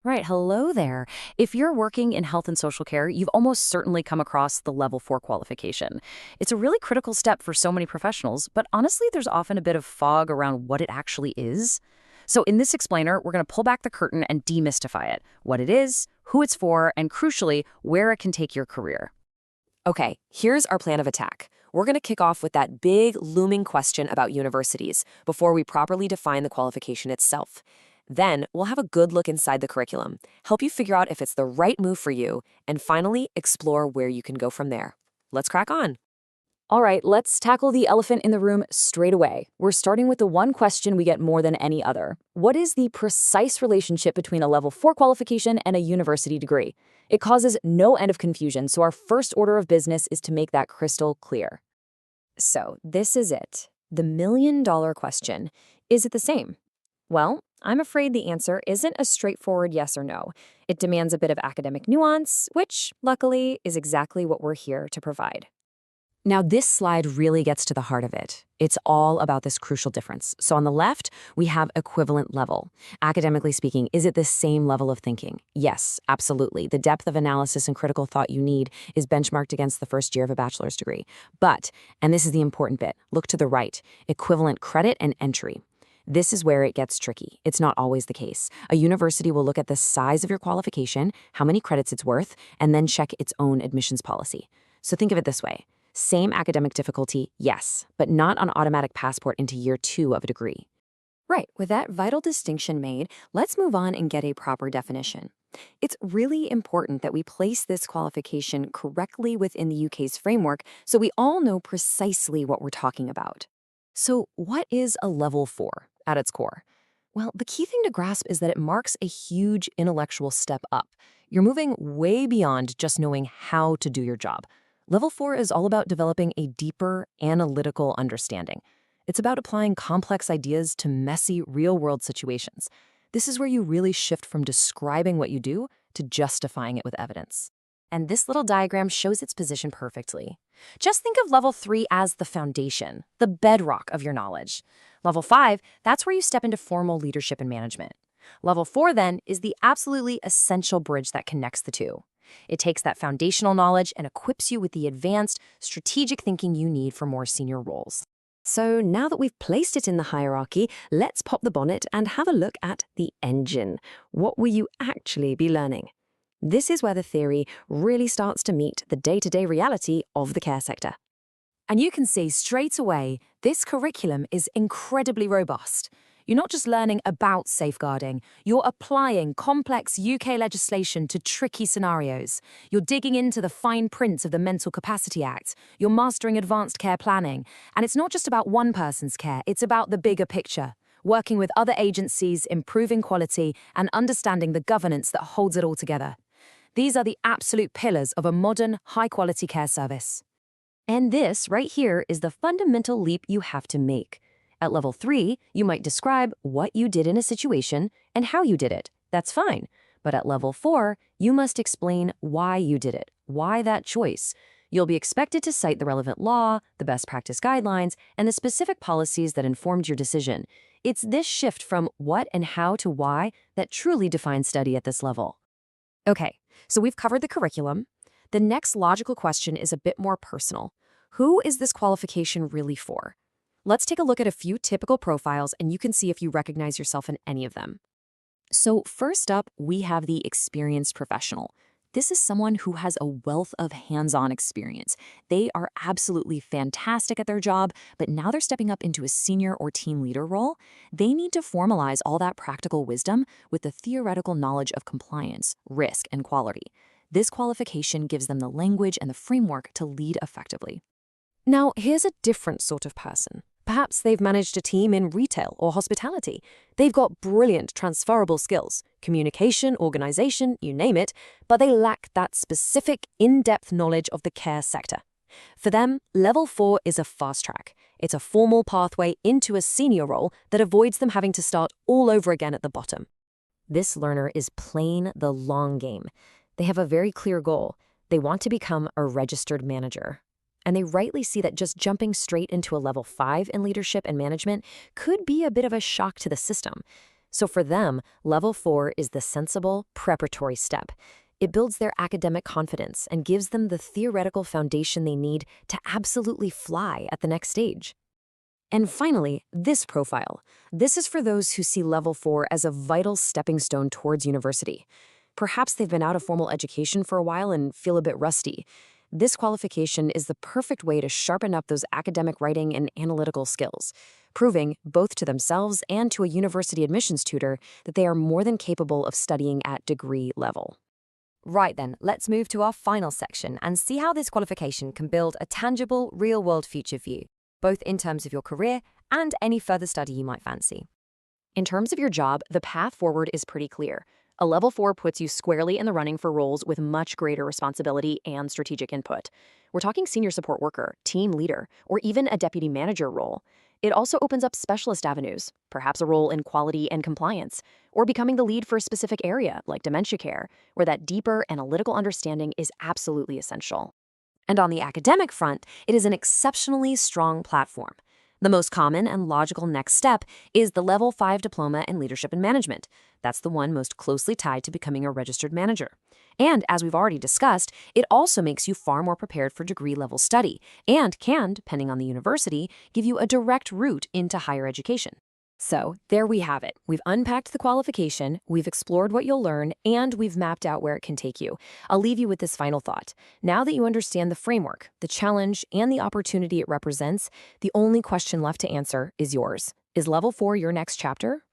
Right, hello there. If you're working in health and social care, you've almost certainly come across the Level 4 qualification. It's a really critical step for so many professionals, but honestly, there's often a bit of fog around what it actually is. So in this explainer, we're going to pull back the curtain and demystify it, what it is, who it's for, and crucially, where it can take your career. Okay, here's our plan of attack. We're going to kick off with that big, looming question about universities before we properly define the qualification itself. Then, we'll have a good look inside the curriculum, help you figure out if it's the right move for you, and finally, explore where you can go from there. Let's crack on. All right, let's tackle the elephant in the room straight away. We're starting with the one question we get more than any other. What is the precise relationship between a Level 4 qualification and a university degree? It causes no end of confusion, so our first order of business is to make that crystal clear. So, this is it. The million-dollar question. Is it the same? Well, I'm afraid the answer isn't a straightforward yes or no. It demands a bit of academic nuance, which, luckily, is exactly what we're here to provide. Now, this slide really gets to the heart of it. It's all about this crucial difference. So on the left, we have equivalent level. Academically speaking, is it the same level of thinking? Yes, absolutely. The depth of analysis and critical thought you need is benchmarked against the first year of a bachelor's degree. But, and this is the important bit, look to the right, equivalent credit and entry. This is where it gets tricky. It's not always the case. A university will look at the size of your qualification, how many credits it's worth, and then check its own admissions policy. So think of it this way. Same academic difficulty, yes, but not an automatic passport into year 2 of a degree. Right, with that vital distinction made, let's move on and get a proper definition. It's really important that we place this qualification correctly within the UK's framework so we all know precisely what we're talking about. So what is a Level 4 at its core? Well, the key thing to grasp is that it marks a huge intellectual step up. You're moving way beyond just knowing how to do your job. Level 4 is all about developing a deeper analytical understanding. It's about applying complex ideas to messy, real-world situations. This is where you really shift from describing what you do to justifying it with evidence. And this little diagram shows its position perfectly. Just think of Level 3 as the foundation, the bedrock of your knowledge. Level 5, that's where you step into formal leadership and management. Level 4, then, is the absolutely essential bridge that connects the two. It takes that foundational knowledge and equips you with the advanced, strategic thinking you need for more senior roles. So now that we've placed it in the hierarchy, let's pop the bonnet and have a look at the engine. What will you actually be learning? This is where the theory really starts to meet the day-to-day reality of the care sector. And you can see straight away, this curriculum is incredibly robust. You're not just learning about safeguarding, you're applying complex UK legislation to tricky scenarios. You're digging into the fine print of the Mental Capacity Act. You're mastering advanced care planning. And it's not just about one person's care, it's about the bigger picture. Working with other agencies, improving quality, and understanding the governance that holds it all together. These are the absolute pillars of a modern, high-quality care service. And this, right here, is the fundamental leap you have to make. At Level 3, you might describe what you did in a situation and how you did it. That's fine. But at Level 4, you must explain why you did it, why that choice. You'll be expected to cite the relevant law, the best practice guidelines, and the specific policies that informed your decision. It's this shift from what and how to why that truly defines study at this level. Okay, so we've covered the curriculum. The next logical question is a bit more personal. Who is this qualification really for? Let's take a look at a few typical profiles and you can see if you recognize yourself in any of them. So first up, we have the experienced professional. This is someone who has a wealth of hands-on experience. They are absolutely fantastic at their job, but now they're stepping up into a senior or team leader role. They need to formalize all that practical wisdom with the theoretical knowledge of compliance, risk, and quality. This qualification gives them the language and the framework to lead effectively. Now, here's a different sort of person. Perhaps they've managed a team in retail or hospitality. They've got brilliant transferable skills, communication, organization, you name it, but they lack that specific, in-depth knowledge of the care sector. For them, Level 4 is a fast track. It's a formal pathway into a senior role that avoids them having to start all over again at the bottom. This learner is playing the long game. They have a very clear goal. They want to become a registered manager. And they rightly see that just jumping straight into a Level 5 in leadership and management could be a bit of a shock to the system. So for them, level 4 is the sensible, preparatory step. It builds their academic confidence and gives them the theoretical foundation they need to absolutely fly at the next stage. And finally, this profile. This is for those who see level 4 as a vital stepping stone towards university. Perhaps they've been out of formal education for a while and feel a bit rusty. This qualification is the perfect way to sharpen up those academic writing and analytical skills, proving, both to themselves and to a university admissions tutor, that they are more than capable of studying at degree level. Right then, let's move to our final section and see how this qualification can build a tangible, real-world future for you, both in terms of your career and any further study you might fancy. In terms of your job, the path forward is pretty clear. A level 4 puts you squarely in the running for roles with much greater responsibility and strategic input. We're talking senior support worker, team leader, or even a deputy manager role. It also opens up specialist avenues, perhaps a role in quality and compliance, or becoming the lead for a specific area like dementia care, where that deeper analytical understanding is absolutely essential. And on the academic front, it is an exceptionally strong platform. The most common and logical next step is the Level 5 Diploma in Leadership and Management. That's the one most closely tied to becoming a registered manager. And as we've already discussed, it also makes you far more prepared for degree-level study and can, depending on the university, give you a direct route into higher education. So there we have it. We've unpacked the qualification, we've explored what you'll learn, and we've mapped out where it can take you. I'll leave you with this final thought. Now that you understand the framework, the challenge, and the opportunity it represents, the only question left to answer is yours. Is Level 4 your next chapter?